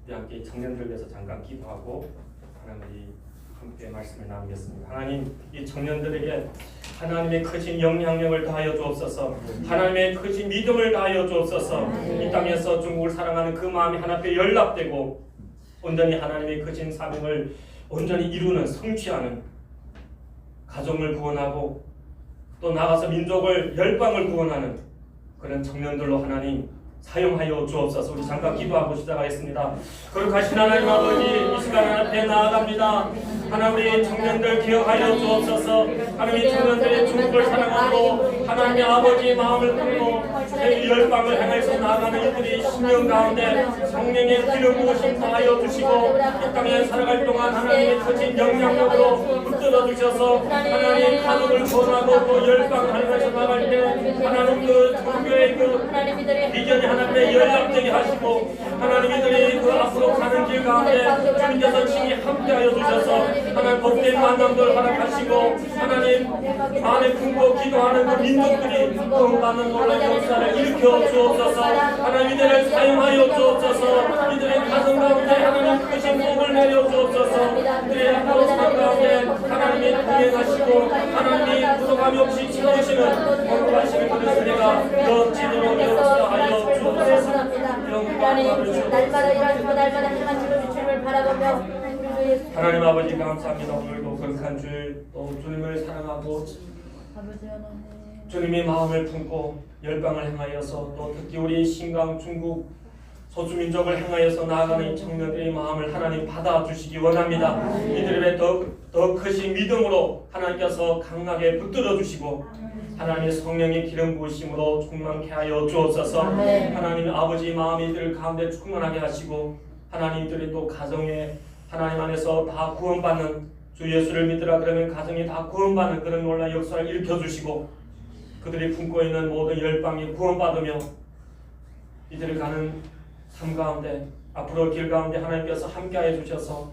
우리 함께 청년들 위해서 잠깐 기도하고 하나님 함께 말씀을 나누겠습니다. 하나님, 이 청년들에게 하나님의 크신 영향력을 다하여 주옵소서. 하나님의 크신 믿음을 다하여 주옵소서. 이 땅에서 중국을 사랑하는 그 마음이 하나님께 연락되고 온전히 하나님의 크신 사명을 온전히 이루는, 성취하는 가정을 구원하고 또 나가서 민족을, 열방을 구원하는 그런 청년들로 하나님 사용하여 주옵소서. 우리 잠깐 기도하고 시작하겠습니다. 거룩하신 하나님 아버지, 이 시간 앞에 나아갑니다. 하나님, 우리 청년들 기억하여 주옵소서. 하나님, 청년들의 중국을 사랑하고 하나님의 아버지의 마음을 품고 열방을 향해서 나아가는 이들이 신령 가운데 성령의 기름 부으심 다하여 주시고 이 땅에 살아갈 동안 하나님의 크신 영향력으로 붙들어 주셔서 하나님 가족을 구원하고 또 열방을 향해서 나갈 때 하나님 그 종교의 그 비전이 하나님의 연락되게 하시고 하나님 이들이 그 앞으로 가는 길 가운데 주님께서 친히 함께하여 주셔서 하나님 복된 만남들 허락하시고 하나님 마음에 품고 기도하는 그 민족들이 구원받는 놀라운 역사를 일으켜 주옵소서. 하나님 이들을 사용하여 주옵소서. 이들의 가정 가운데 하나님 크신 복을 내려 주옵소서. 이들의 앞으로 산 가운데 하나님이 동행하시고 하나님이 부족함이 없이 지켜주시는 공부하시는 그런 은혜가 넘치도록 역사하여 주옵소서. 날마다 일하시고 날마다 행하시고 주님을 바라보며 하나님 아버지 감사합니다. 오늘도 거룩한 주일 또 주님을 사랑하고 주님의 마음을 품고 열방을 향하여서 또 특히 우리 신강 중국 소수민족을 향하여서 나아가는 청년들의 마음을 하나님 받아주시기 원합니다. 이들의 더 크신 믿음으로 하나님께서 강하게 붙들어 주시고 하나님의 성령의 기름 부으심으로 충만케 하여 주옵소서. 하나님 아버지 마음이 이들 가운데 충만하게 하시고 하나님들이 또 가정에 하나님 안에서 다 구원받는 주 예수를 믿으라 그러면 가정이 다 구원받는 그런 놀라운 역사를 일으켜주시고 그들이 품고 있는 모든 열방이 구원받으며 이들이 가는 삶 가운데 앞으로 길 가운데 하나님께서 함께하여 주셔서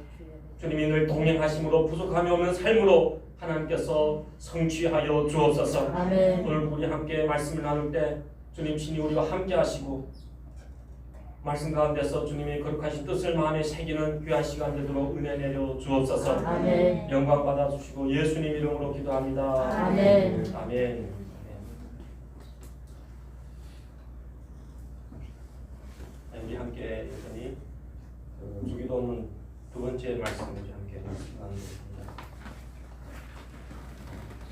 주님이 늘 동행하심으로 부족함이 없는 삶으로 하나님께서 성취하여 주옵소서. 아멘. 오늘 우리 함께 말씀을 나눌 때 주님 친히 우리와 함께하시고 말씀 가운데서 주님의 거룩하신 뜻을 마음에 새기는 귀한 시간 되도록 은혜 내려 주옵소서. 아멘. 영광 받아 주시고 예수님 이름으로 기도합니다. 아멘. 아멘. 우리 함께 여전히 주기도문 두 번째 말씀을 함께 나누겠습니다.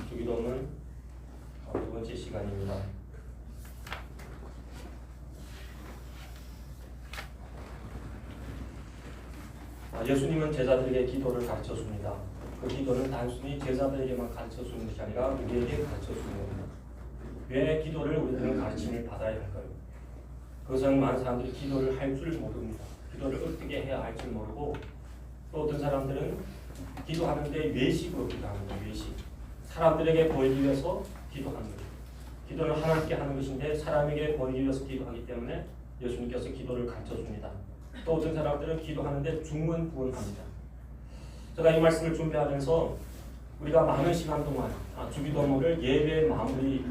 주기도문 두 번째 시간입니다. 예수님은 제자들에게 기도를 가르쳐줍니다. 그 기도는 단순히 제자들에게만 가르쳐주는 것이 아니라 우리에게 가르쳐주는 겁니다. 왜 기도를 우리들은 가르침을 받아야 할까요? 그것은 많은 사람들이 기도를 할 줄 모릅니다. 기도를 어떻게 해야 할 줄 모르고 또 어떤 사람들은 기도하는데 외식으로 기도합니다. 외식. 사람들에게 보이기 위해서 기도하는 거죠. 기도는 하나님께 하는 것인데 사람에게 보이기 위해서 기도하기 때문에 예수님께서 기도를 가르쳐줍니다. 또 어떤 사람들은 기도하는데 중문부원합니다. 제가 이 말씀을 준비하면서 우리가 많은 시간 동안 주기도문을 예배 마무리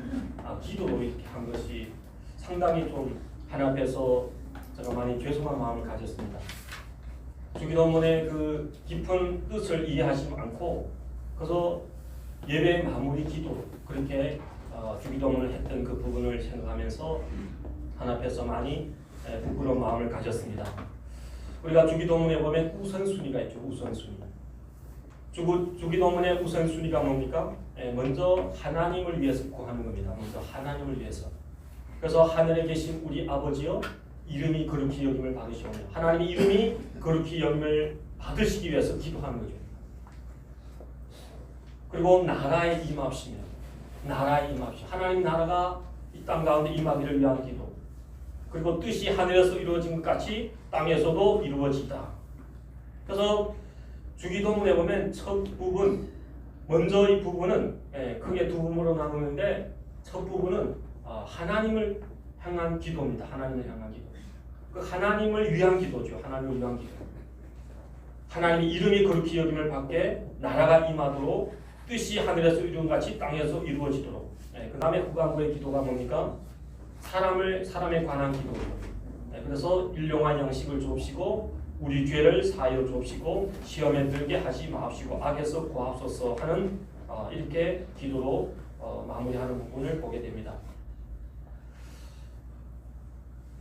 기도로 이렇게 한 것이 상당히 좀 하나님 앞에서 제가 많이 죄송한 마음을 가졌습니다. 주기도문의 그 깊은 뜻을 이해하지 않고 그래서 예배 마무리 기도로 그렇게 주기도문을 했던 그 부분을 생각하면서 하나님 앞에서 많이 부끄러운 마음을 가졌습니다. 우리가 주기도문에 보면 우선순위가 있죠. 우선순위. 주기도문의 우선순위가 뭡니까? 먼저 하나님을 위해서 구하는 겁니다. 먼저 하나님을 위해서. 그래서 하늘에 계신 우리 아버지여 이름이 거룩히 여김을 받으시오며 하나님의 이름이 거룩히 여김을 받으시기 위해서 기도하는 거죠. 그리고 나라에 임합시며 나라에 임합시며 하나님 나라가 이 땅 가운데 임하기를 위한 기도. 그리고 뜻이 하늘에서 이루어진 것 같이 땅에서도 이루어지다. 그래서 주기도문에 보면 첫 부분, 먼저 이 부분은 크게 두 부분으로 나누는데 첫 부분은 하나님을 향한 기도입니다. 하나님을 향한 기도. 그 하나님을 위한 기도죠. 하나님을 위한 기도. 하나님의 이름이 거룩히 여김을 받게 나라가 임하도록 뜻이 하늘에서 이룬 같이 땅에서 이루어지도록. 그 다음에 후반부의 기도가 뭡니까? 사람에 관한 기도죠. 그래서 일용할 양식을 주옵시고 우리 죄를 사하여 주옵시고 시험에 들게 하지 마옵시고 악에서 구하옵소서 하는 이렇게 기도로 마무리하는 부분을 보게 됩니다.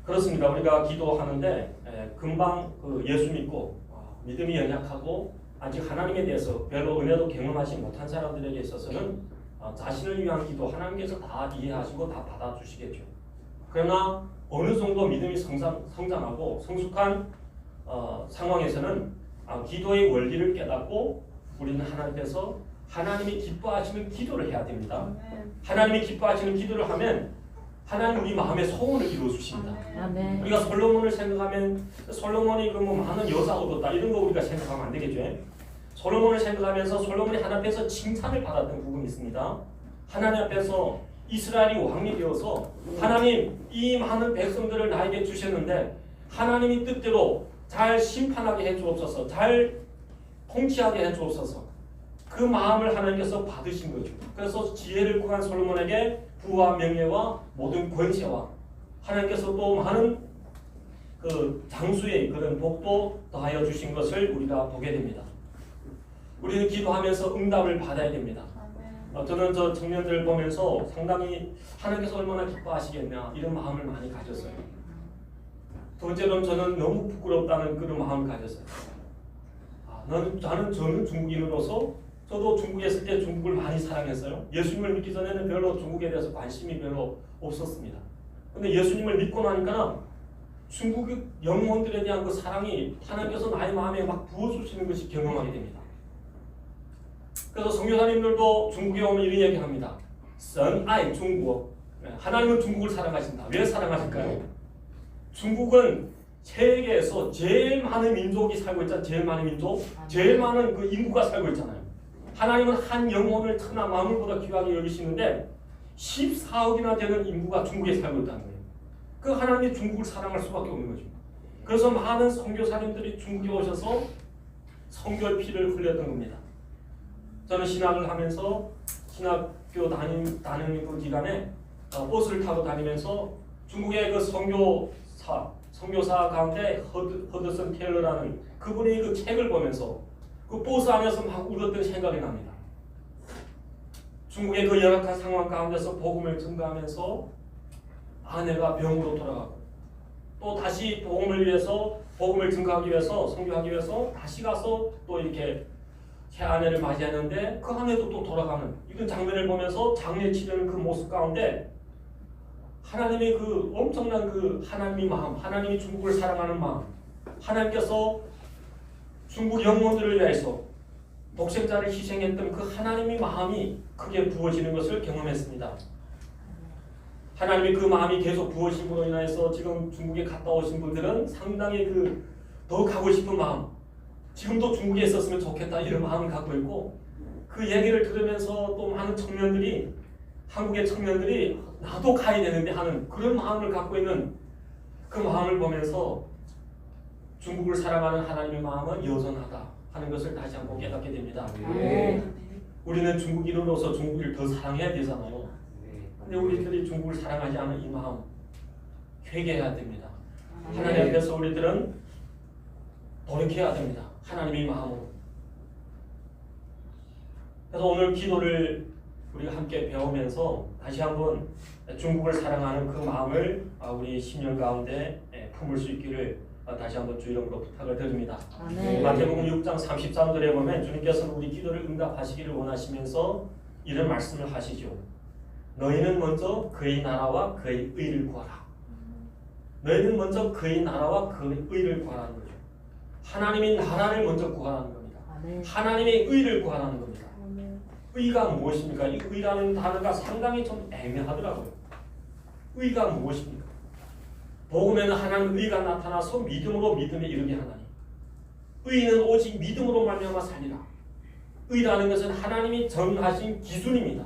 그렇습니다. 우리가 기도하는데 금방 예수 믿고 믿음이 연약하고 아직 하나님에 대해서 별로 은혜도 경험하지 못한 사람들에게 있어서는 자신을 위한 기도 하나님께서 다 이해하시고 다 받아주시겠죠. 그러나 어느 정도 믿음이 성장하고 성숙한 상황에서는 기도의 원리를 깨닫고 우리는 하나님께서 하나님이 기뻐하시는 기도를 해야 됩니다. 하나님이 기뻐하시는 기도를 하면 하나님 우리 마음의 소원을 이루어 주십니다. 우리가 솔로몬을 생각하면 솔로몬이 많은 여사 얻었다 이런 거 우리가 생각하면 안 되겠죠. 솔로몬을 생각하면서 솔로몬이 하나님 앞에서 칭찬을 받았던 부분이 있습니다. 하나님 앞에서 이스라엘이 왕이 되어서 하나님 이 많은 백성들을 나에게 주셨는데 하나님이 뜻대로 잘 심판하게 해주옵소서, 잘 통치하게 해주옵소서. 그 마음을 하나님께서 받으신 거죠. 그래서 지혜를 구한 솔로몬에게 부와 명예와 모든 권세와 하나님께서 또 많은 그 장수의 그런 복도 더하여 주신 것을 우리가 보게 됩니다. 우리는 기도하면서 응답을 받아야 됩니다. 저는 저 청년들 보면서 상당히 하나님께서 얼마나 기뻐하시겠냐 이런 마음을 많이 가졌어요. 두 번째로는 저는 너무 부끄럽다는 그런 마음을 가졌어요. 저는 중국인으로서 저도 중국에 있을 때 중국을 많이 사랑했어요. 예수님을 믿기 전에는 별로 중국에 대해서 관심이 별로 없었습니다. 근데 예수님을 믿고 나니까 중국 영혼들에 대한 그 사랑이 하나님께서 나의 마음에 막 부어주시는 것이 경험하게 됩니다. 그래서 선교사님들도 중국에 오면 이런 얘기합니다. 神爱中国. 하나님은 중국을 사랑하신다. 왜 사랑하실까요? 중국은 세계에서 제일 많은 민족이 살고 있잖아요. 제일 많은 민족, 제일 많은 그 인구가 살고 있잖아요. 하나님은 한 영혼을 천하 만물보다 귀하게 여기시는데 14억이나 되는 인구가 중국에 살고 있다는 거예요. 그 하나님이 중국을 사랑할 수밖에 없는 거죠. 그래서 많은 선교사님들이 중국에 오셔서 선교의 피를 흘렸던 겁니다. 저는 신학을 하면서 신학교 다니는 그 기간에 버스를 타고 다니면서 중국의 그 선교사 가운데 허드슨 테일러라는 그분의 그 책을 보면서 그 버스 안에서 막 울었던 생각이 납니다. 중국의 그 열악한 상황 가운데서 복음을 증거하면서 아내가 병으로 돌아가고 또 다시 복음을 증거하기 위해서 선교하기 위해서 다시 가서 또 이렇게 새 아내를 맞이하는데 그 아내도 또 돌아가는 이런 장면을 보면서 장례 치르는 그 모습 가운데 하나님의 그 엄청난 그 하나님의 마음, 하나님이 중국을 사랑하는 마음, 하나님께서 중국 영혼들을 위해서 독생자를 희생했던 그 하나님의 마음이 크게 부어지는 것을 경험했습니다. 하나님의 그 마음이 계속 부어짐으로 인해서 지금 중국에 갔다 오신 분들은 상당히 더 가고 싶은 마음, 지금도 중국에 있었으면 좋겠다 이런 마음을 갖고 있고 그 얘기를 들으면서 또 많은 청년들이 한국의 청년들이 나도 가야 되는데 하는 그런 마음을 갖고 있는 그 마음을 보면서 중국을 사랑하는 하나님의 마음은 여전하다 하는 것을 다시 한번 깨닫게 됩니다. 우리는 중국인으로서 중국을 더 사랑해야 되잖아요. 근데 우리들이 중국을 사랑하지 않은 이 마음 회개해야 됩니다. 하나님 앞에서 우리들은 돌이켜야 됩니다. 하나님의 마음으로. 그래서 오늘 기도를 우리가 함께 배우면서 다시 한번 중국을 사랑하는 그 마음을 우리 심령 가운데 품을 수 있기를 다시 한번 주 이름으로 부탁을 드립니다. 마태복음 6장 33절에 보면 주님께서는 우리 기도를 응답하시기를 원하시면서 이런 말씀을 하시죠. 너희는 먼저 그의 나라와 그의 의를 구하라. 너희는 먼저 그의 나라와 그의 의를 구하라는 거죠. 하나님의 나라를 먼저 구하라는 겁니다. 하나님의 의를 구하라는 겁니다. 의가 무엇입니까? 이 의라는 단어가 상당히 좀 애매하더라고요. 의가 무엇입니까? 복음에는 하나님의 의가 나타나서 믿음으로 믿음에 이르게 하나니 의는 오직 믿음으로 말미암아 살리라. 의라는 것은 하나님이 정하신 기준입니다.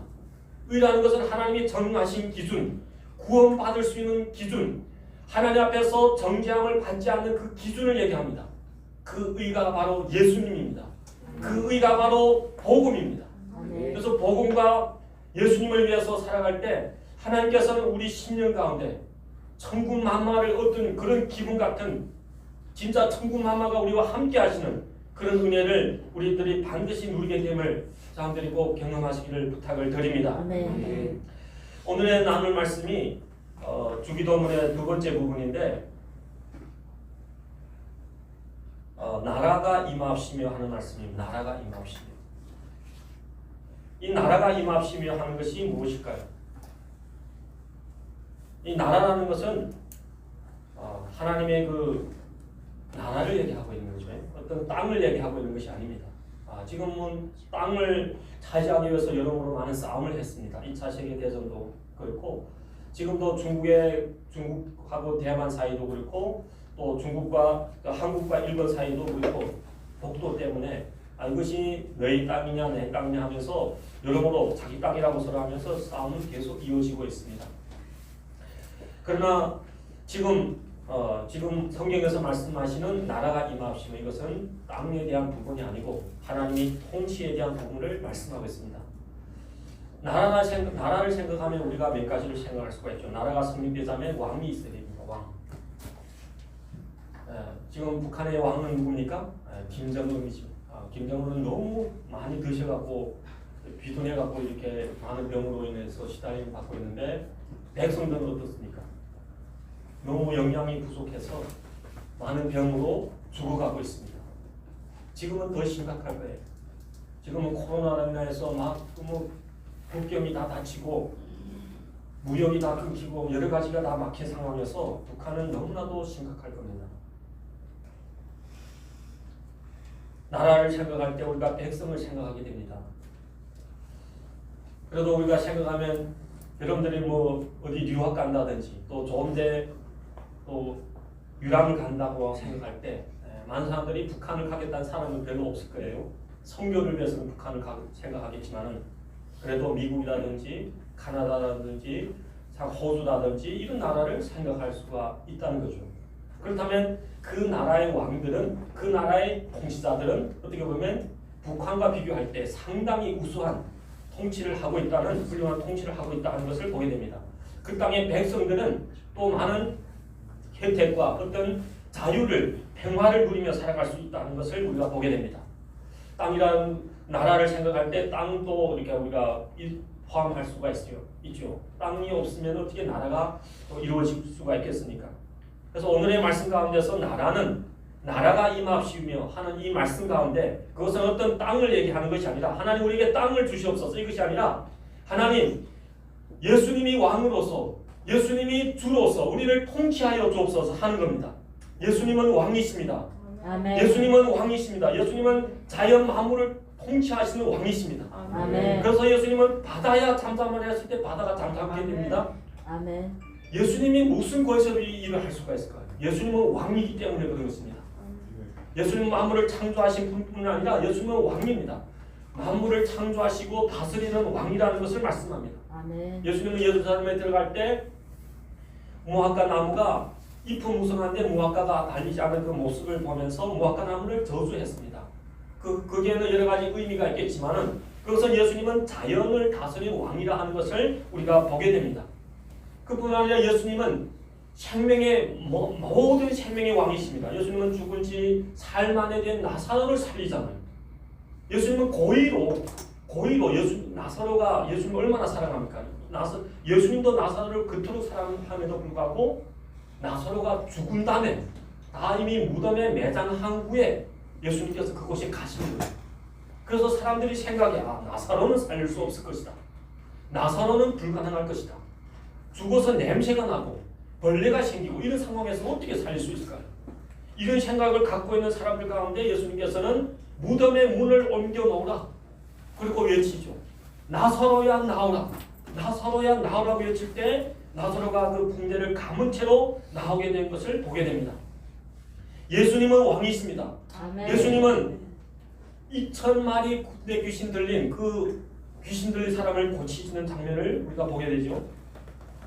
의라는 것은 하나님이 정하신 기준, 구원받을 수 있는 기준, 하나님 앞에서 정죄함을 받지 않는 그 기준을 얘기합니다. 그 의가 바로 예수님입니다. 그 의가 바로 복음입니다. 그래서 복음과 예수님을 위해서 살아갈 때 하나님께서는 우리 심령 가운데 천군 만마를 얻은 그런 기분 같은 진짜 천국 마마가 우리와 함께 하시는 그런 은혜를 우리들이 반드시 누리게 됨을 사람들이 꼭 경험하시기를 부탁을 드립니다. 네. 오늘의 나눌 말씀이 주기도문의 두 번째 부분인데 나라가 임하옵시며 하는 말씀입니다. 나라가 임하옵시며. 이 나라가 임하옵시며 하는 것이 무엇일까요? 이 나라라는 것은 하나님의 그 나라를 얘기하고 있는 거죠. 어떤 땅을 얘기하고 있는 것이 아닙니다. 지금은 땅을 차지하기 위해서 여러모로 많은 싸움을 했습니다. 2차 세계대전도 그렇고 지금도 중국하고 대만 사이도 그렇고 또 중국과 한국과 일본 사이도 그렇고 독도 때문에 이것이 너희 땅이냐 내 땅이냐 하면서 여러모로 자기 땅이라고 서로 하면서 싸움은 계속 이어지고 있습니다. 그러나 지금 성경에서 말씀하시는 나라가 임하옵시며 이것은 땅에 대한 부분이 아니고 하나님이 통치에 대한 부분을 말씀하고 있습니다. 나라를 생각하면 우리가 몇 가지를 생각할 수가 있죠. 나라가 성립되자면 왕이 있어야 됩니다. 왕. 지금 북한의 왕은 누굽니까? 김정은이죠. 김정은은 너무 많이 드셔갖고 비둔해갖고 이렇게 많은 병으로 인해서 시달림 받고 있는데 백성들은 어떻습니까? 너무 영양이 부족해서 많은 병으로 죽어가고 있습니다. 지금은 더 심각할 거예요. 지금은 코로나로 인해서 막 국경이 다 닫히고 무역이 다 끊기고 여러 가지가 다 막힌 상황에서 북한은 너무나도 심각할 겁니다. 나라를 생각할 때 우리가 백성을 생각하게 됩니다. 그래도 우리가 생각하면 여러분들이 뭐 어디 유학 간다든지 또 좋은데 또 유랑을 간다고 생각할 때 많은 사람들이 북한을 가겠다는 사람은 별로 없을 거예요. 선교를 위해서는 북한을 생각하겠지만은 그래도 미국이라든지 카나다라든지 호주라든지 이런 나라를 생각할 수가 있다는 거죠. 그렇다면 그 나라의 왕들은 그 나라의 통치자들은 어떻게 보면 북한과 비교할 때 상당히 우수한 통치를 하고 있다는 훌륭한 통치를 하고 있다는 것을 보게 됩니다. 그 땅의 백성들은 또 많은 혜택과 어떤 자유를 평화를 누리며 살아갈 수 있다는 것을 우리가 보게 됩니다. 땅이라는 나라를 생각할 때 땅도 이렇게 우리가 포함할 수가 있죠. 땅이 없으면 어떻게 나라가 또 이루어질 수가 있겠습니까? 그래서 오늘의 말씀 가운데서 나라가 임하옵시며 하는 이 말씀 가운데 그것은 어떤 땅을 얘기하는 것이 아니라 하나님 우리에게 땅을 주시옵소서 이것이 아니라 하나님 예수님이 왕으로서 예수님이 주로서 우리를 통치하여 주옵소서 하는 겁니다. 예수님은 왕이십니다. 아멘. 예수님은 왕이십니다. 예수님은 자연 만물을 통치하시는 왕이십니다. 아멘. 그래서 예수님은 바다야 잠잠을 했을 때 바다가 잠잠하게 됩니다. 아멘. 예수님이 무슨 것에서 이 일을 할 수가 있을까요? 예수님은 왕이기 때문에 그런 것입니다. 예수님은 만물을 창조하신 분뿐만 아니라 예수님은 왕입니다. 만물을 창조하시고 다스리는 왕이라는 것을 말씀합니다. 아멘. 예수님은 예루살렘에 들어갈 때 무화과 나무가 잎은 무성한데 무화과가 달리지 않은 그 모습을 보면서 무화과 나무를 저주했습니다. 거기에는 여러 가지 의미가 있겠지만은 그것은 예수님은 자연을 다스리는 왕이라 하는 것을 우리가 보게 됩니다. 그뿐 아니라 예수님은 생명의 모든 생명의 왕이십니다. 예수님은 죽은 지 사흘 만에 된 나사로를 살리잖아요. 예수님은 고의로 나사로가 예수님을 얼마나 사랑합니까? 예수님도 나사로를 그토록 사랑함에도 불구하고 나사로가 죽은 다음에 다 이미 무덤에 매장한 후에 예수님께서 그곳에 가시는 거예요. 그래서 사람들이 생각해 나사로는 살릴 수 없을 것이다. 나사로는 불가능할 것이다. 죽어서 냄새가 나고 벌레가 생기고 이런 상황에서 어떻게 살릴 수 있을까요? 이런 생각을 갖고 있는 사람들 가운데 예수님께서는 무덤의 문을 옮겨 놓으라. 그리고 외치죠. 나사로야 나오라. 나사로야 나오라고 외칠 때 나사로가 그 붕대를 감은 채로 나오게 된 것을 보게 됩니다. 예수님은 왕이십니다. 아멘. 예수님은 2,000마리 군대 귀신 들린 그 귀신 들린 사람을 고치시는 장면을 우리가 보게 되죠.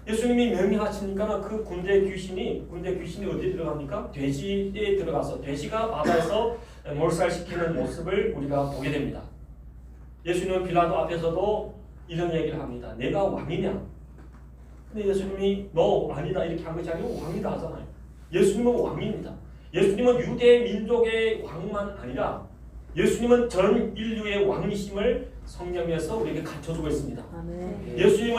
예수님이 명령하시니까 그 군대 귀신이 어디에 들어갑니까? 돼지에 들어가서 돼지가 바다에서 몰살시키는 모습을 우리가 보게 됩니다. 예수님은 빌라도 앞에서도 이런 얘기를 합니다. 내가 왕이냐? 근데 예수님이 너 아니다 이렇게 한 것이 아니고 왕이다 하잖아요. 예수님은 왕입니다. 예수님은 유대 민족의 왕만 아니라 예수님은 전 인류의 왕이심을 성경에서 우리에게 가르쳐주고 있습니다. 아멘. 예수님이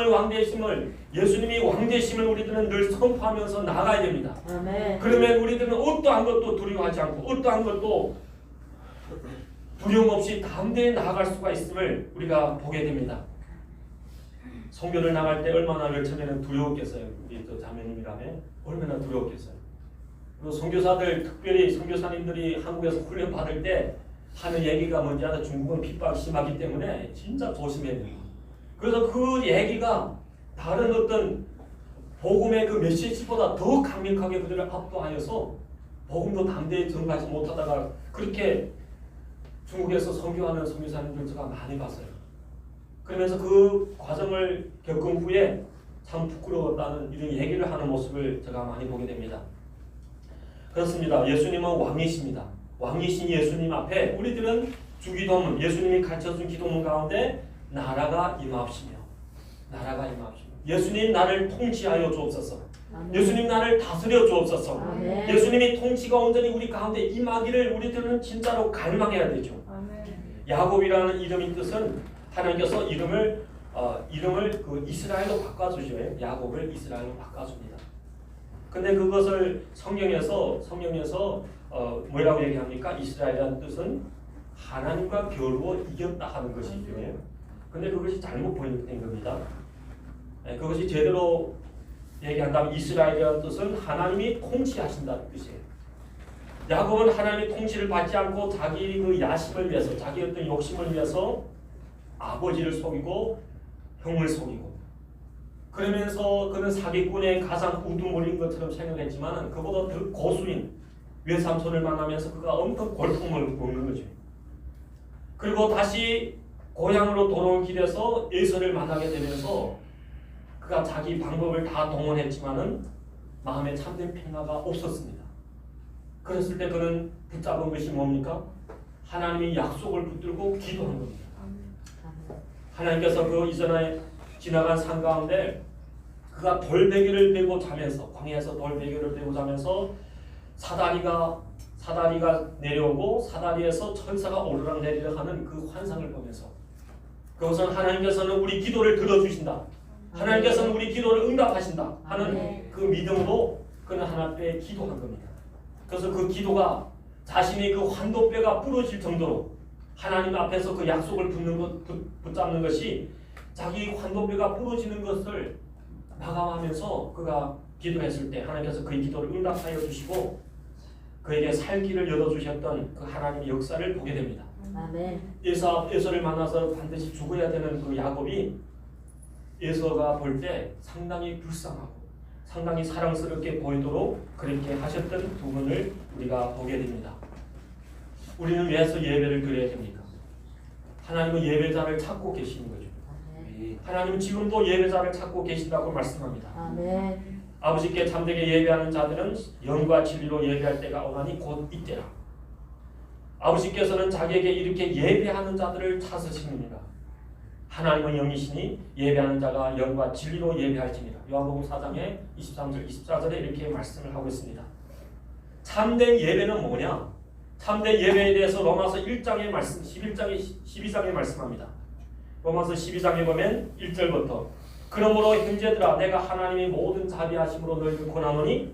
왕되심을 우리들은 늘 선포하면서 나아가야 됩니다. 아멘. 그러면 우리들은 어떠한 것도 두려워하지 않고 어떠한 것도 두려움 없이 담대히 나아갈 수가 있음을 우리가 보게 됩니다. 선교를 나갈 때 얼마나 처음에는 두려웠겠어요. 우리 또 자매님이라면 얼마나 두려웠겠어요. 그리고 선교사들, 특별히 선교사님들이 한국에서 훈련 받을 때 하는 얘기가 뭔지 알아? 중국은 핍박이 심하기 때문에 진짜 조심해야 됩니다. 그래서 그 얘기가 다른 어떤 복음의 그 메시지보다 더 강력하게 그들을 압도하여서 복음도 담대히 전가하지 못하다가 그렇게 중국에서 선교하는 선교사님들 제가 많이 봤어요. 그러면서 그 과정을 겪은 후에 참 부끄러웠다는 이런 얘기를 하는 모습을 제가 많이 보게 됩니다. 그렇습니다. 예수님은 왕이십니다. 왕이신 예수님 앞에 우리들은 주기도문, 예수님이 가르쳐준 기도문 가운데 나라가 임하옵시며 예수님 나를 통치하여 주옵소서. 아멘. 예수님 나를 다스려 주옵소서. 아멘. 예수님이 통치가 온전히 우리 가운데 임하기를 우리들은 진짜로 갈망해야 되죠. 야곱이라는 이름의 뜻은 하나님께서 이름을 그 이스라엘로 바꿔주셔요. 야곱을 이스라엘로 바꿔줍니다. 근데 그것을 성경에서 뭐라고 얘기합니까? 이스라엘이라는 뜻은 하나님과 겨루어 이겼다 하는 것이죠. 근데 그것이 잘못 번역된 겁니다. 그것이 제대로 얘기한다면 이스라엘이라는 뜻은 하나님이 통치하신다는 뜻이에요. 야곱은 하나님의 통치를 받지 않고 자기 그 야심을 위해서, 자기 어떤 욕심을 위해서 아버지를 속이고 형을 속이고, 그러면서 그는 사기꾼의 가장 우두머리인 것처럼 생각했지만 그보다 더 고수인 외삼촌을 만나면서 그가 엄청 골통을 먹는 거죠. 그리고 다시 고향으로 돌아온 길에서 에서를 만나게 되면서 그가 자기 방법을 다 동원했지만은 마음에 참된 평화가 없었습니다. 그랬을 때 그는 붙잡은 것이 뭡니까? 하나님의 약속을 붙들고 기도한 겁니다. 하나님께서 그 이전에 지나간 산 가운데 그가 돌베개를 베고 자면서, 광야에서 돌베개를 베고 자면서 사다리가 내려오고 사다리에서 천사가 오르락내리락 하는 그 환상을 보면서 그것은 하나님께서는 우리 기도를 들어주신다, 하나님께서는 우리 기도를 응답하신다 하는 그 믿음으로 그는 하나님 앞에 기도한 겁니다. 그래서 그 기도가 자신의 그 환도뼈가 부러질 정도로 하나님 앞에서 그 약속을 붙잡는 것이 자기 환도뼈가 부러지는 것을 마감하면서 그가 기도했을 때 하나님께서 그의 기도를 응답하여 주시고 그에게 살 길을 열어주셨던 그 하나님의 역사를 보게 됩니다. 아멘. 에서를 만나서 반드시 죽어야 되는 그 야곱이 에서가 볼 때 상당히 불쌍하고 상당히 사랑스럽게 보이도록 그렇게 하셨던 두 분을 우리가 보게 됩니다. 우리는 왜서 예배를 드려야 됩니까? 하나님은 예배자를 찾고 계시는 거죠. 하나님은 지금도 예배자를 찾고 계신다고 말씀합니다. 아멘. 아버지께 참되게 예배하는 자들은 영과 진리로 예배할 때가 오나니 곧 이때라. 아버지께서는 자기에게 이렇게 예배하는 자들을 찾으십니다. 하나님은 영이시니 예배하는 자가 영과 진리로 예배할지니라. 요한복음 4장에 23절 24절에 이렇게 말씀을 하고 있습니다. 참된 예배는 뭐냐? 참된 예배에 대해서 로마서 1장의 말씀, 12장에 말씀합니다. 로마서 12장에 보면 1절부터 그러므로 형제들아 내가 하나님의 모든 자비하심으로 너희를 권하노니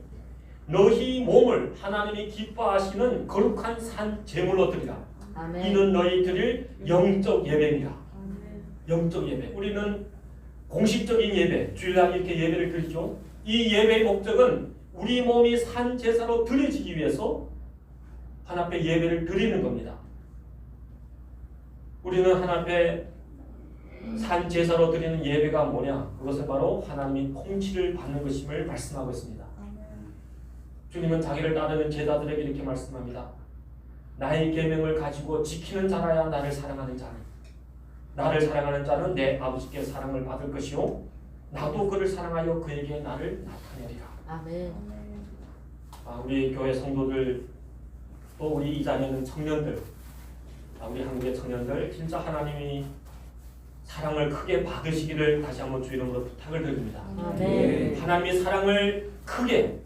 너희 몸을 하나님이 기뻐하시는 거룩한 산 제물로 드리라. 아멘. 이는 너희 드릴 영적 예배니라. 영적 예배. 우리는 공식적인 예배, 주일날 이렇게 예배를 드리죠. 이 예배의 목적은 우리 몸이 산 제사로 드려지기 위해서 하나님 앞에 예배를 드리는 겁니다. 우리는 하나님 앞에 산 제사로 드리는 예배가 뭐냐? 그것은 바로 하나님이 통치를 받는 것임을 말씀하고 있습니다. 주님은 자기를 따르는 제자들에게 이렇게 말씀합니다. 나의 계명을 가지고 지키는 자라야 나를 사랑하는 자니 나를 사랑하는 자는 내 아버지께 사랑을 받을 것이요 나도 그를 사랑하여 그에게 나를 나타내리라. 아멘. 우리 교회 성도들 또 우리 이 자리에는 청년들, 우리 한국의 청년들 진짜 하나님이 사랑을 크게 받으시기를 다시 한번 주 이름으로 부탁을 드립니다. 아멘. 하나님의 사랑을 크게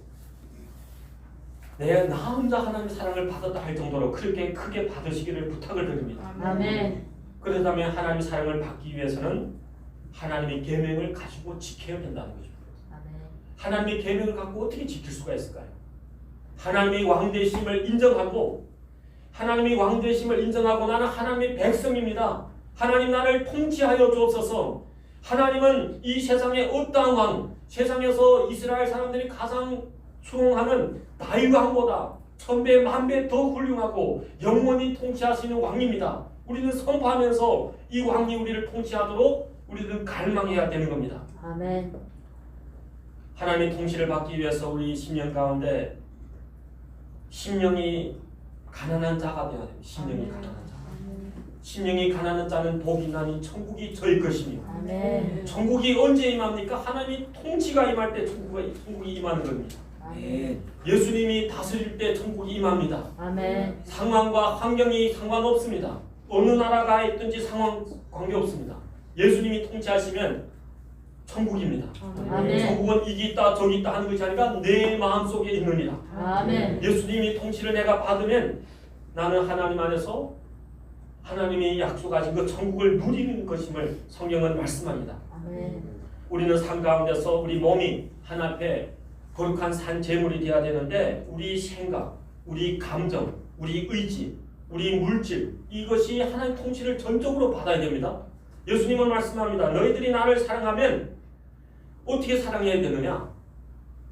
나 혼자 하나님의 사랑을 받았다 할 정도로 그렇게 크게 받으시기를 부탁을 드립니다. 아멘. 그렇다면 하나님의 사랑을 받기 위해서는 하나님의 계명을 가지고 지켜야 된다는 거죠. 아멘. 하나님의 계명을 갖고 어떻게 지킬 수가 있을까요? 하나님의 왕되심을 인정하고 하나님의 왕되심을 인정하고 나는 하나님의 백성입니다. 하나님 나를 통치하여 주옵소서. 하나님은 이 세상의 어떠한 왕, 세상에서 이스라엘 사람들이 가장 추앙하는 다윗 왕보다 천배 만배 더 훌륭하고 영원히 통치하시는 왕입니다. 우리는 선포하면서 이 왕이 우리를 통치하도록 우리는 갈망해야 되는 겁니다. 아멘. 하나님의 통치를 받기 위해서 우리 심령 가운데 심령이 가난한 자가 되어야 됩니다. 심령이 가난한 자. 심령이 가난한 자는 복이 나니 천국이 저희 것이며. 아멘. 천국이 언제 임합니까? 하나님이 통치가 임할 때 천국이 임하는 겁니다. 아멘. 예수님이 다스릴 때 천국이 임합니다. 아멘. 상황과 환경이 상관없습니다. 어느 나라가 있든지 상황 관계없습니다. 예수님이 통치하시면 천국입니다. 아멘. 천국은 이기 있다 저기 있다 하는 것이 아니라 내 마음속에 있느니라. 아멘. 예수님이 통치를 내가 받으면 나는 하나님 안에서 하나님이 약속하신 그 천국을 누리는 것임을 성경은 말씀합니다. 아멘. 우리는 삶 가운데서 우리 몸이 하나님 앞에 거룩한 산 제물이 되어야 되는데 우리 생각, 우리 감정, 우리 의지, 우리 물질 이것이 하나님 통치를 전적으로 받아야 됩니다. 예수님은 말씀합니다. 너희들이 나를 사랑하면 어떻게 사랑해야 되느냐?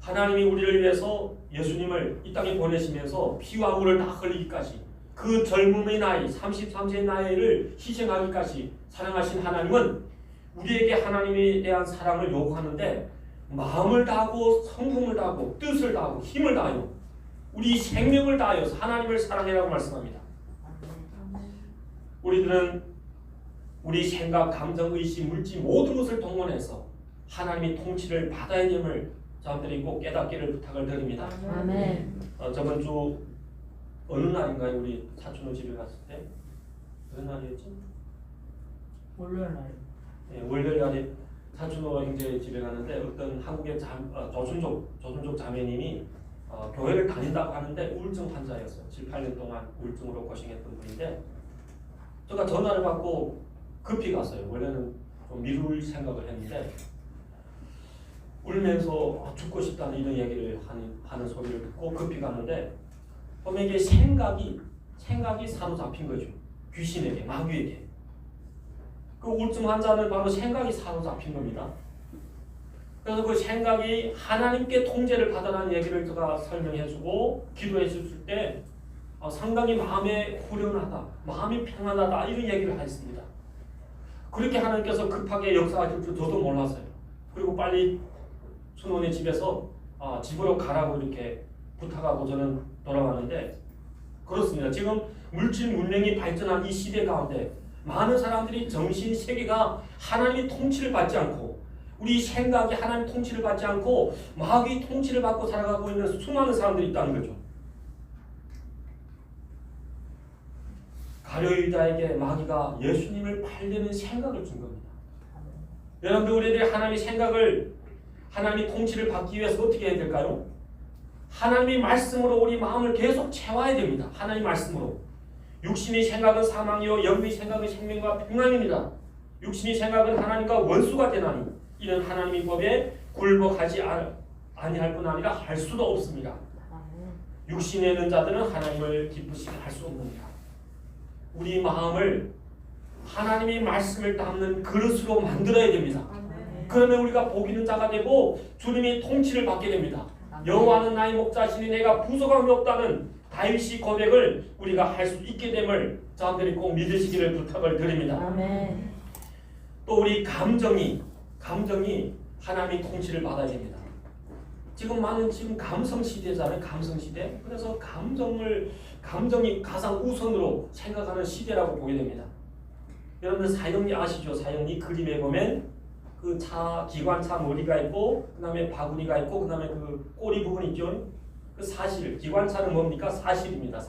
하나님이 우리를 위해서 예수님을 이 땅에 보내시면서 피와 물을 다 흘리기까지 그 젊음의 나이 33세의 나이를 희생하기까지 사랑하신 하나님은 우리에게 하나님에 대한 사랑을 요구하는데 마음을 다하고 성품을 다하고 뜻을 다하고 힘을 다하여 우리 생명을 다하여서 하나님을 사랑해라고 말씀합니다. 우리들은 우리 생각, 감정, 의심, 물질 모든 것을 동원해서 하나님의 통치를 받아야 됨을 저한테는 꼭 깨닫기를 부탁을 드립니다. 아멘. 저번 주 어느 날인가요? 우리 사촌 집에 갔을 때 어느 날이었지? 월요일 날. 네, 월요일 날에 사촌 형제 집에 갔는데 어떤 한국의 조선족 자매님이 교회를 다닌다고 하는데 우울증 환자였어요. 7, 8년 동안 우울증으로 고생했던 분인데 제가 전화를 받고 급히 갔어요. 원래는 좀 미룰 생각을 했는데 울면서 죽고 싶다는 이런 얘기를 하는 소리를 듣고 급히 갔는데 보면 이게 생각이 사로잡힌 거죠. 귀신에게, 마귀에게. 그 우울증 환자는 바로 생각이 사로잡힌 겁니다. 그래서 그 생각이 하나님께 통제를 받아라는 얘기를 제가 설명해주고 기도해줬을 때 상당히 마음에 후련하다, 마음이 평안하다 이런 얘기를 했습니다. 그렇게 하나님께서 급하게 역사하실 줄 저도 몰랐어요. 그리고 빨리 순원의 집에서 집으로 가라고 이렇게 부탁하고 저는 돌아왔는데 그렇습니다. 지금 물질 문명이 발전한 이 시대 가운데 많은 사람들이 정신 세계가 하나님의 통치를 받지 않고 우리 생각이 하나님 통치를 받지 않고 마귀 통치를 받고 살아가고 있는 수많은 사람들이 있다는 거죠. 가룟유다에게 마귀가 예수님을 팔려는 생각을 준 겁니다. 여러분들 우리들이 하나님의 생각을 하나님의 통치를 받기 위해서 어떻게 해야 될까요? 하나님의 말씀으로 우리 마음을 계속 채워야 됩니다. 하나님의 말씀으로. 육신의 생각은 사망이요 영의 생각은 생명과 평안입니다. 육신의 생각은 하나님과 원수가 되나니 이는 하나님의 법에 굴복하지 아니할 뿐 아니라 할 수도 없습니다. 육신에 있는 자들은 하나님을 기쁘시게 할 수 없습니다. 우리 마음을 하나님의 말씀을 담는 그릇으로 만들어야 됩니다. 그러면 우리가 복 있는 자가 되고 주님의 통치를 받게 됩니다. 여호와는 나의 목자시니 내가 부족함이 없다는 다윗의 고백을 우리가 할 수 있게 됨을 저한테는 꼭 믿으시기를 부탁을 드립니다. 아멘. 또 우리 감정이 하나님의 통치를 받아야 됩니다. 지금 감성 시대잖아요. 감성 시대. 그래서 감정이 가장 우선으로 생각하는 시대라고 보게 됩니다. 여러분들 사형리 아시죠? 사형리 그림에 보면 그 기관차 머리가 있고 그다음에 바구니가 있고 그다음에 그 꼬리 부분 있죠. 그 사실 기관차는 뭡니까? 사실입니다.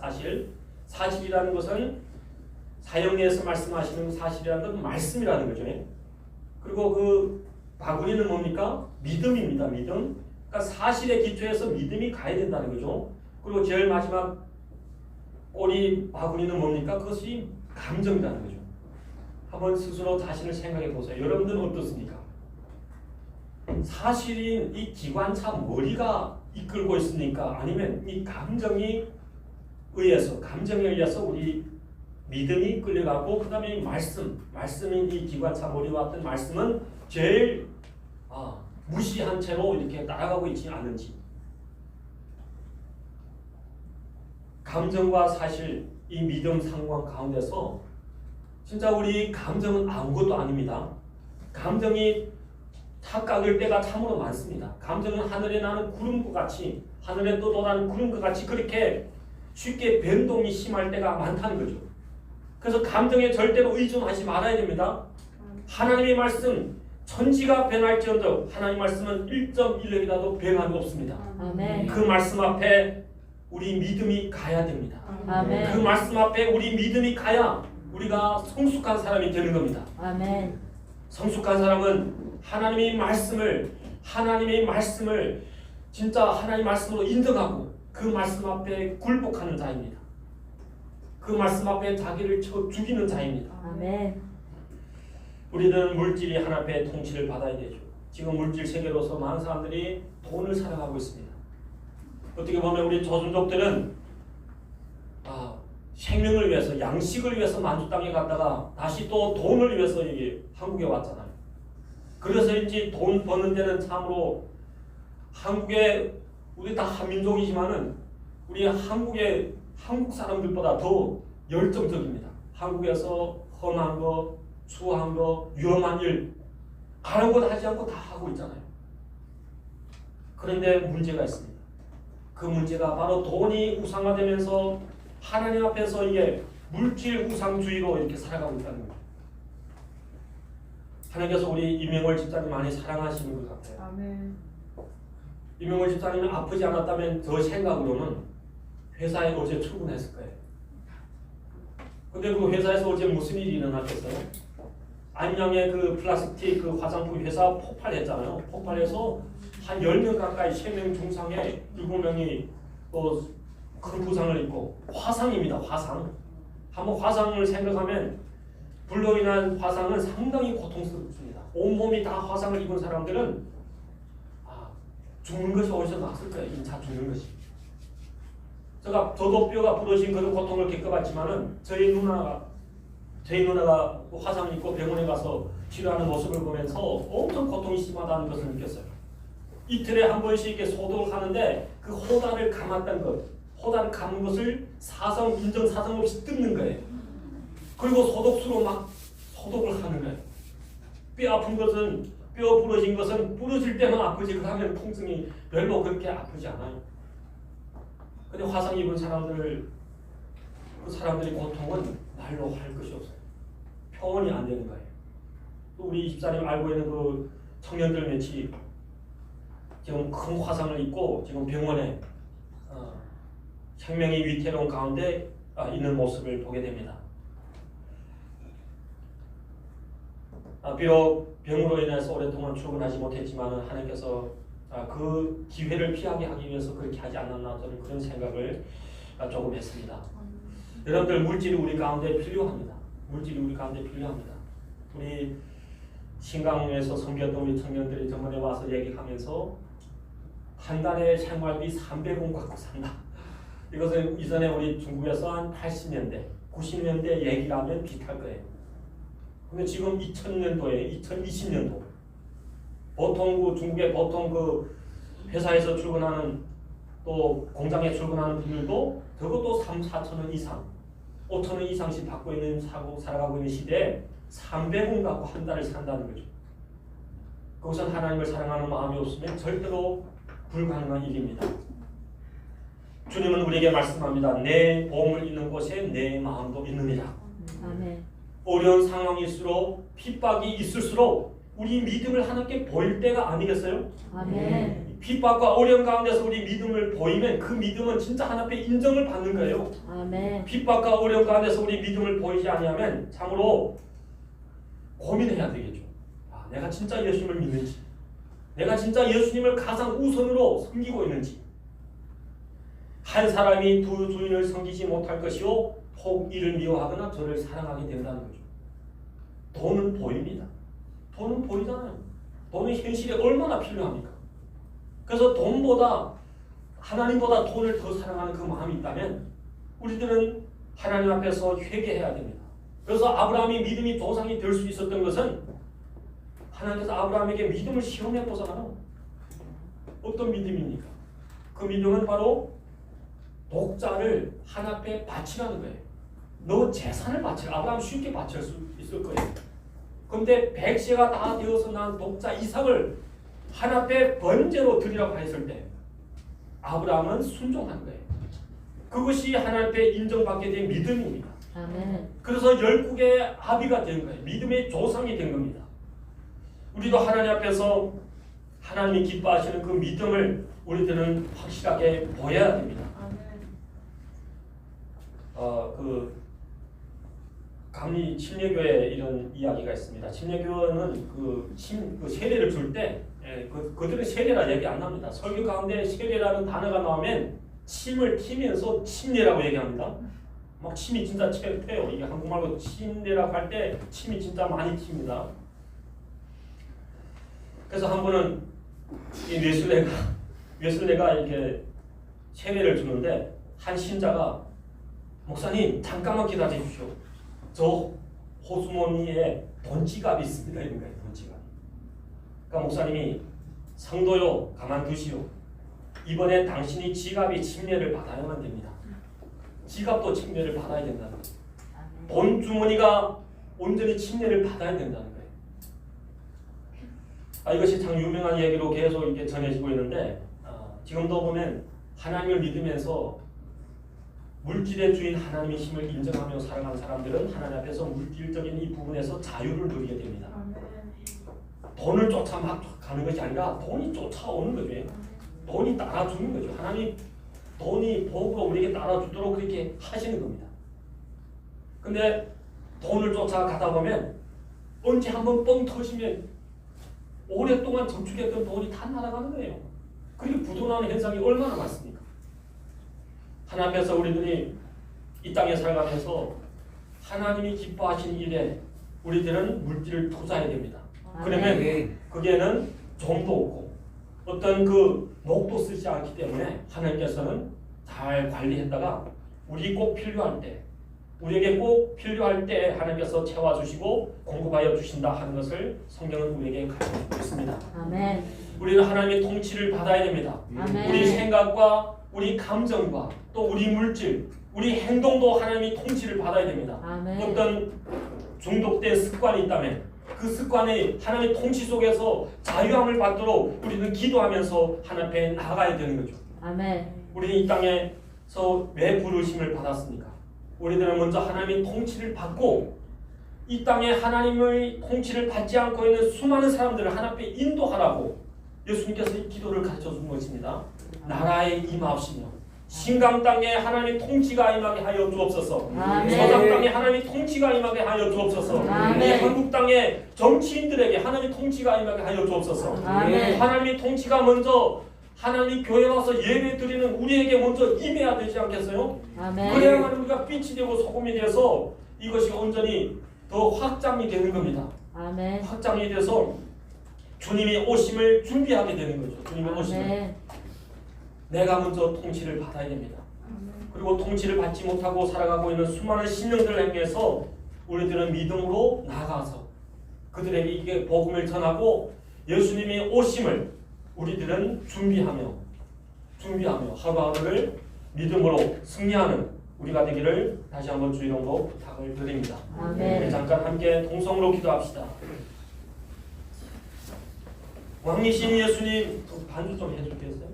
사실이라는 것은 사형리에서 말씀하시는 사실이라는 건 말씀이라는 거죠. 그리고 그 바구니는 뭡니까? 믿음입니다. 믿음. 그러니까 사실에 기초해서 믿음이 가야 된다는 거죠. 그리고 제일 마지막 꼬리 바구니는 뭡니까? 그것이 감정이라는 거죠. 한번 스스로 자신을 생각해 보세요. 여러분들은 어떻습니까? 사실인 이 기관차 머리가 이끌고 있습니까? 아니면 이 감정에 의해서 우리 믿음이 끌려가고 그 다음에 말씀인 이 기관차 머리와 같은 말씀은 제일 무시한 채로 이렇게 따라가고 있지 않은지. 감정과 사실 이 믿음 상관 가운데서 진짜 우리 감정은 아무것도 아닙니다. 감정이 착각일 때가 참으로 많습니다. 감정은 하늘에 나는 구름과 같이 하늘에 떠도는 구름과 같이 그렇게 쉽게 변동이 심할 때가 많다는 거죠. 그래서 감정에 절대로 의존하지 말아야 됩니다. 하나님의 말씀 천지가 변할지언정 하나님의 말씀은 1.1획이라도 변함이 없습니다. 아멘. 그 말씀 앞에 우리 믿음이 가야 됩니다. 아멘. 그 말씀 앞에 우리 믿음이 가야 우리가 성숙한 사람이 되는 겁니다. 아멘. 성숙한 사람은 하나님의 말씀을 진짜 하나님의 말씀으로 인정하고 그 말씀 앞에 굴복하는 자입니다. 그 말씀 앞에 자기를 쳐 죽이는 자입니다. 아멘. 우리는 물질이 하나님의 통치를 받아야 되죠. 지금 물질 세계로서 많은 사람들이 돈을 사랑하고 있습니다. 어떻게 보면 우리 조선족들은 생명을 위해서 양식을 위해서 만주 땅에 갔다가 다시 또 돈을 위해서 여기 한국에 왔잖아요. 그래서인지 돈 버는 데는 참으로 한국에 우리 다 한민족이지만은 우리 한국 사람들보다 더 열정적입니다. 한국에서 험한 거, 추한 거, 위험한 일 가는 것 하지 않고 다 하고 있잖아요. 그런데 문제가 있습니다. 그 문제가 바로 돈이 우상화되면서 하나님 앞에서 이게 물질 우상주의로 이렇게 살아가고 있다는 거예요. 하나님께서 우리 이명월 집사님 많이 사랑하시는 것 같아요. 아멘. 이명월 집사님이 아프지 않았다면 저 생각으로는 회사에 어제 출근했을 거예요. 근데 그 회사에서 어제 무슨 일이 일어났겠어요? 안양의 그 플라스틱 그 화장품 회사 폭발했잖아요. 폭발해서 한 10명 가까이 3명 중상에 7명이 큰 부상을 입고 화상입니다. 화상. 한번 화상을 생각하면 불로 인한 화상은 상당히 고통스럽습니다. 온몸이 다 화상을 입은 사람들은 죽는 것이 어디서 났을 거예요. 인차 죽는 것이. 저도 뼈가 부러진 그런 고통을 겪어봤지만은 저희 누나가 화상을 입고 병원에 가서 치료하는 모습을 보면서 엄청 고통이 심하다는 것을 느꼈어요. 이틀에 한 번씩 이렇게 소독을 하는데 그 호다를 감았던 것, 호다를 감은 것을 인정 사정 없이 뜯는 거예요. 그리고 소독수로 막 소독을 하는 거예요. 뼈 부러진 것은 부러질 때만 아프지 그러면 통증이 별로 그렇게 아프지 않아요. 근데 화상 입은 사람들의 고통은 말로 할 것이 없어요. 표현이 안 되는 거예요. 또 우리 집사님 알고 있는 그 청년들 몇이 지금 큰 화상을 입고 지금 병원에 생명이 위태로운 가운데 있는 모습을 보게 됩니다. 비록 병으로 인해서 오랫동안 출근하지 못했지만 하나님께서 그 기회를 피하게 하기 위해서 그렇게 하지 않았나 저는 그런 생각을 조금 했습니다. 여러분들 물질이 우리 가운데 필요합니다. 우리 신강에서 섬겼던 우리 청년들이 저번에 와서 얘기하면서 한 달에 생활비 300원 갖고 산다. 이것은 이전에 우리 중국에서 한 80년대, 90년대 얘기라면 비슷할 거예요. 근데 지금 2020년도 보통 중국의 보통 회사에서 출근하는 또 공장에 출근하는 분들도 적어도 3,4천 원 이상, 5천 원 이상씩 받고 살아가고 있는 시대에 300원 갖고 한 달을 산다는 거죠. 그것은 하나님을 사랑하는 마음이 없으면 절대로 불가능한 일입니다. 주님은 우리에게 말씀합니다. 내 보험을 있는 곳에 내 마음도 있느니라. 아멘. 어려운 상황일수록 핍박이 있을수록 우리 믿음을 하나님께 보일 때가 아니겠어요? 아멘. 핍박과 어려운 가운데서 우리 믿음을 보이면 그 믿음은 진짜 하나님께 인정을 받는 거예요. 아멘. 핍박과 어려운 가운데서 우리 믿음을 보이지 아니하면 참으로 고민해야 되겠죠. 내가 진짜 예수님을 믿는지, 내가 진짜 예수님을 가장 우선으로 섬기고 있는지. 한 사람이 두 주인을 섬기지 못할 것이요 혹 이를 미워하거나 저를 사랑하게 된다는 거죠. 돈은 보입니다. 돈은 보이잖아요. 돈은 현실에 얼마나 필요합니까? 그래서 돈보다 하나님보다 돈을 더 사랑하는 그 마음이 있다면 우리들은 하나님 앞에서 회개해야 됩니다. 그래서 아브라함이 믿음이 조상이 될 수 있었던 것은 하나님께서 아브라함에게 믿음을 시험해 보잖아요. 어떤 믿음입니까? 그 믿음은 바로 독자를 하나님 앞에 바치라는 거예요. 너 재산을 바치라. 아브라함 쉽게 바칠 수 있을 거예요. 그런데 100세가 다 되어서 난 독자 이삭을 하나님 앞에 번제로 드리라고 했을 때 아브라함은 순종한 거예요. 그것이 하나님 앞에 인정받게 된 믿음입니다. 아멘. 그래서 열국의 아비가 된 거예요. 믿음의 조상이 된 겁니다. 우리도 하나님 앞에서 하나님이 기뻐하시는 그 믿음을 우리들은 확실하게 보여야 됩니다. 감리 침례교회에 이런 이야기가 있습니다. 침례교회는 그 세례를 줄 때 그들은 세례라 얘기 안 합니다. 설교 가운데 세례라는 단어가 나오면 침을 튀면서 침례라고 얘기합니다. 막 침이 진짜 튀어요. 이게 한국말로 침례라고 할 때 침이 진짜 많이 튑니다. 그래서 한 번은 이 뇌순례가 이렇게 세례를 주는데 한 신자가 목사님 잠깐만 기다려 주십시오. 저 호수머니에 돈지갑이 있습니다. 이런 거예요. 돈지갑. 그러니까 목사님이 성도요 가만두시오. 이번에 당신이 지갑이 침례를 받아야만 됩니다. 지갑도 침례를 받아야 된다는 거예요. 돈 주머니가 온전히 침례를 받아야 된다는 거예요. 이것이 참 유명한 얘기로 계속 이렇게 전해지고 있는데 지금도 보면 하나님을 믿으면서 물질의 주인 하나님의 힘을 인정하며 살아가는 사람들은 하나님 앞에서 물질적인 이 부분에서 자유를 누리게 됩니다. 돈을 쫓아 막 가는 것이 아니라 돈이 쫓아오는 거죠. 돈이 따라주는 거죠. 하나님 돈이 복으로 우리에게 따라주도록 그렇게 하시는 겁니다. 근데 돈을 쫓아가다 보면 언제 한번 뻥 터지면 오랫동안 저축했던 돈이 다 날아가는 거예요. 그리고 부도나는 현상이 얼마나 많습니까? 하나님 앞에서 우리들이 이 땅에 살아가면서 하나님이 기뻐하시는 일에 우리들은 물질을 투자해야 됩니다. 그러면 거기에는 종도 없고 어떤 그 목도 쓰지 않기 때문에 하나님께서는 잘 관리했다가 우리에게 꼭 필요할 때 하나님께서 채워주시고 공급하여 주신다 하는 것을 성경은 우리에게 가르쳐주고 있습니다. 아멘. 우리는 하나님의 통치를 받아야 됩니다. 아멘. 우리 생각과 우리 감정과 또 우리 물질, 우리 행동도 하나님의 통치를 받아야 됩니다. 아멘. 어떤 중독된 습관이 있다면 그 습관이 하나님의 통치 속에서 자유함을 받도록 우리는 기도하면서 하나님 앞에 나아가야 되는 거죠. 아멘. 우리는 이 땅에서 왜 부르심을 받았습니까? 우리들은 먼저 하나님의 통치를 받고 이 땅에 하나님의 통치를 받지 않고 있는 수많은 사람들을 하나님 앞에 인도하라고 예수님께서 이 기도를 가르쳐 준 것입니다. 나라의 임하옵시며 신강 땅에 하나님의 통치가 임하게 하여 주옵소서. 아멘. 서당 땅에 하나님의 통치가 임하게 하여 주옵소서. 아멘. 이 한국 땅에 정치인들에게 하나님의 통치가 임하게 하여 주옵소서. 아멘. 하나님의 통치가 먼저 하나님 교회 와서 예배 드리는 우리에게 먼저 임해야 되지 않겠어요? 아멘. 그래야만 우리가 빛이 되고 소금이 돼서 이것이 온전히 더 확장이 되는 겁니다. 아멘. 확장이 돼서 주님이 오심을 준비하게 되는 거죠. 주님이 오심을. 아멘. 내가 먼저 통치를 받아야 됩니다. 그리고 통치를 받지 못하고 살아가고 있는 수많은 신령들을 향해서 우리들은 믿음으로 나아가서 그들에게 이게 복음을 전하고 예수님이 오심을 우리들은 준비하며 하루하루를 믿음으로 승리하는 우리가 되기를 다시 한번 주 이름으로 부탁을 드립니다. 아멘. 우리 잠깐 함께 동성으로 기도합시다. 왕이신 예수님 반주 좀 해주겠어요?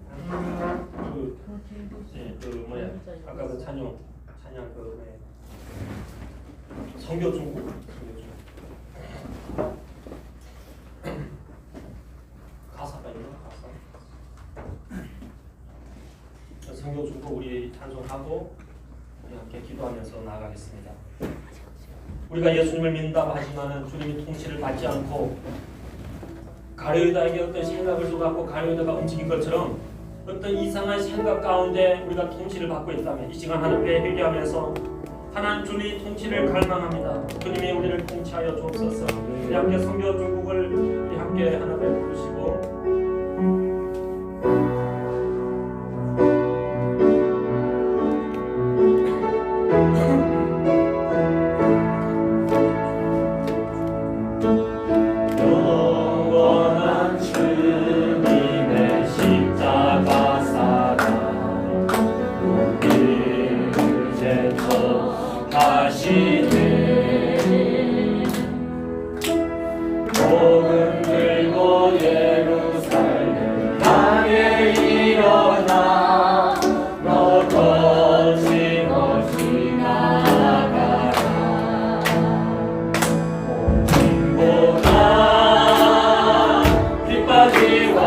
아까 그 찬양 성교 중국 가사가 있나? 성교 중국 우리 찬송하고 우리 함께 기도하면서 나아가겠습니다. 우리가 예수님을 믿는다 하지만은 주님이 통치를 받지 않고 가룟유다에게 어떤 생각을 쏟았고 가룟유다가 움직인 것처럼 어떤 이상한 생각 가운데 우리가 통치를 받고 있다면 이 시간 하나님께 회개하면서 하나님 주님의 통치를 갈망합니다. 주님이 우리를 통치하여 주옵소서. 우리 함께 성교 조국을 우리 함께 하나님께 부르시고 영원한 주님의 십자가 사랑 우리 이제 하시네 복음 들고 예루살렘 향해 일어나 너 거침없이 나아가라 모든보다 빛바지와